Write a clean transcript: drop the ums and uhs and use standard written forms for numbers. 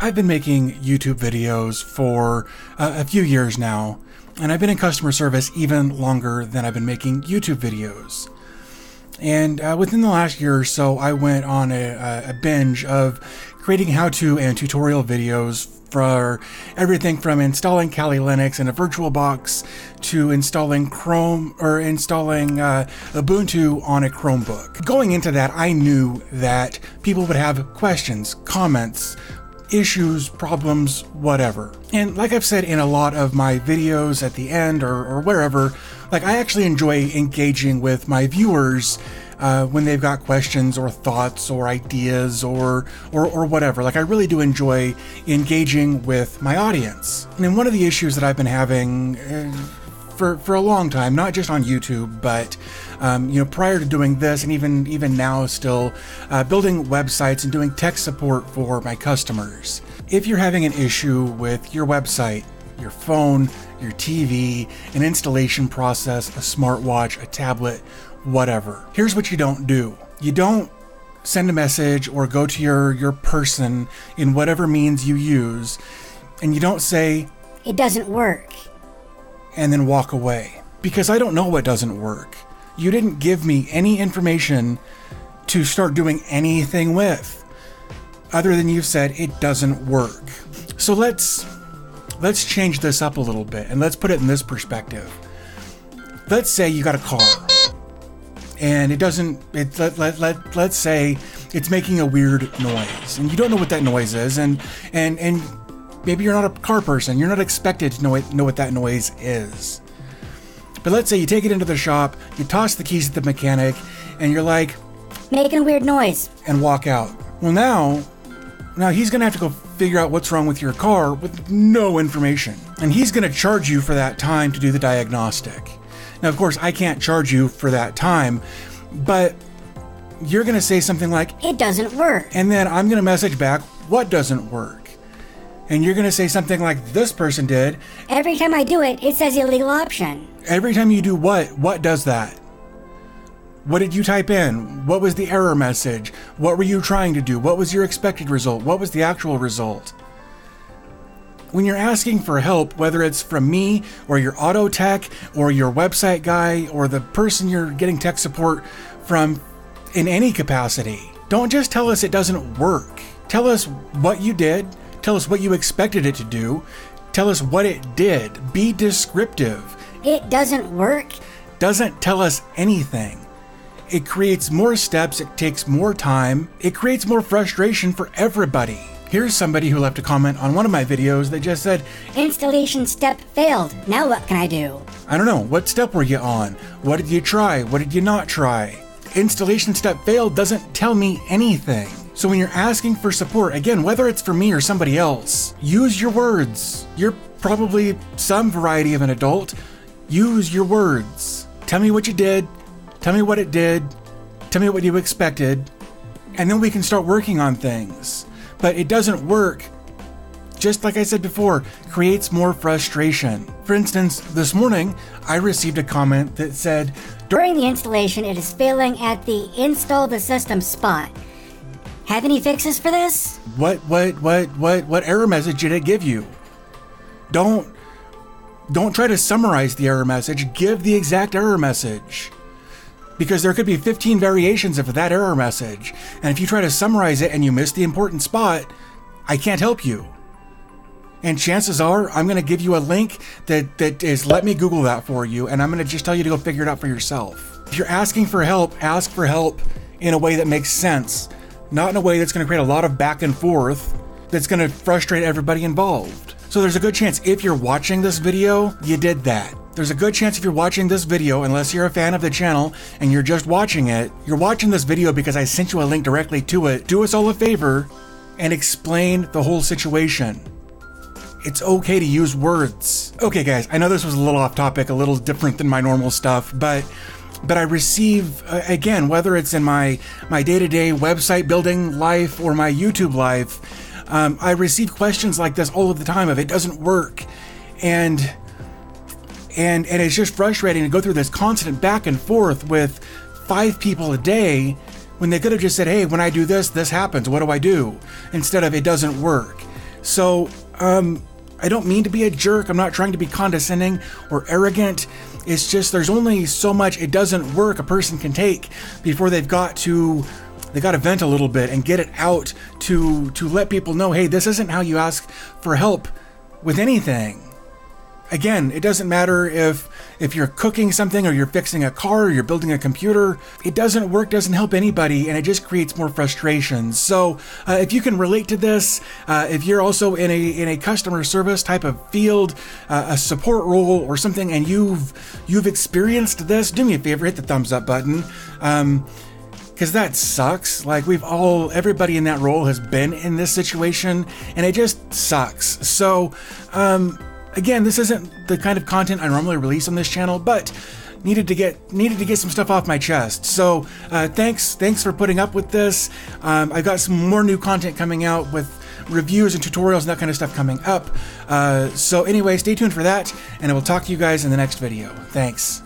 I've been making YouTube videos for a few years now, and I've been in customer service even longer than I've been making YouTube videos. And within the last year or so, I went on a binge of creating how-to and tutorial videos for everything from installing Kali Linux in a VirtualBox to installing Chrome or installing Ubuntu on a Chromebook. Going into that, I knew that people would have questions, comments, issues, problems, whatever. And like I've said in a lot of my videos at the end or wherever, like I actually enjoy engaging with my viewers when they've got questions or thoughts or ideas or whatever. Like I really do enjoy engaging with my audience. And one of the issues that I've been having for a long time, not just on YouTube, but prior to doing this, and even now still building websites and doing tech support for my customers. If you're having an issue with your website, your phone, your TV, an installation process, a smartwatch, a tablet, whatever, here's what you don't do. You don't send a message or go to your person in whatever means you use, and you don't say, "It doesn't work," and then walk away. Because I don't know what doesn't work. You didn't give me any information to start doing anything with, other than you said it doesn't work. So let's change this up a little bit and let's put it in this perspective. Let's say you got a car and let's say it's making a weird noise and you don't know what that noise is, and maybe you're not a car person. You're not expected to know what that noise is. But let's say you take it into the shop, you toss the keys at the mechanic, and you're like, "Making a weird noise," and walk out. Well, now he's going to have to go figure out what's wrong with your car with no information. And he's going to charge you for that time to do the diagnostic. Now, of course, I can't charge you for that time, but you're going to say something like, "It doesn't work." And then I'm going to message back, "What doesn't work?" And you're going to say something like this person did. "Every time I do it, it says illegal option." Every time you do what does that? What did you type in? What was the error message? What were you trying to do? What was your expected result? What was the actual result? When you're asking for help, whether it's from me or your auto tech or your website guy or the person you're getting tech support from in any capacity, don't just tell us it doesn't work. Tell us what you did. Tell us what you expected it to do. Tell us what it did. Be descriptive. "It doesn't work" doesn't tell us anything. It creates more steps, it takes more time, it creates more frustration for everybody. Here's somebody who left a comment on one of my videos that just said, "Installation step failed. Now what can I do?" I don't know, what step were you on? What did you try? What did you not try? Installation step failed doesn't tell me anything. So when you're asking for support, again, whether it's for me or somebody else, use your words. You're probably some variety of an adult. Use your words. Tell me what you did. Tell me what it did. Tell me what you expected. And then we can start working on things. But it doesn't work. Just like I said before, creates more frustration. For instance, this morning, I received a comment that said, "During the installation, it is failing at the install the system spot. Have any fixes for this?" What error message did it give you? Don't try to summarize the error message. Give the exact error message. Because there could be 15 variations of that error message. And if you try to summarize it and you miss the important spot, I can't help you. And chances are, I'm going to give you a link that is, let me Google that for you, and I'm going to just tell you to go figure it out for yourself. If you're asking for help, ask for help in a way that makes sense, not in a way that's going to create a lot of back and forth that's going to frustrate everybody involved. So there's a good chance if you're watching this video, you did that. There's a good chance if you're watching this video, unless you're a fan of the channel and you're just watching it, you're watching this video because I sent you a link directly to it. Do us all a favor and explain the whole situation. It's okay to use words. Okay guys, I know this was a little off topic, a little different than my normal stuff, but I receive, again, whether it's in my day-to-day website building life or my YouTube life, I receive questions like this all of the time of it doesn't work. And it's just frustrating to go through this constant back and forth with 5 people a day when they could have just said, hey, when I do this, this happens. What do I do? Instead of it doesn't work. So, I don't mean to be a jerk. I'm not trying to be condescending or arrogant. It's just there's only so much it doesn't work a person can take before they got to vent a little bit and get it out to let people know, hey, this isn't how you ask for help with anything. Again, it doesn't matter if you're cooking something or you're fixing a car or you're building a computer. It doesn't work, doesn't help anybody, and it just creates more frustration. So if you can relate to this, if you're also in a customer service type of field, a support role or something, and you've experienced this, do me a favor, hit the thumbs up button. Because that sucks. Like everybody in that role has been in this situation, and it just sucks. So, again, this isn't the kind of content I normally release on this channel, but needed to get some stuff off my chest. So, thanks for putting up with this. I've got some more new content coming out with reviews and tutorials and that kind of stuff coming up. So anyway, stay tuned for that, and I will talk to you guys in the next video. Thanks.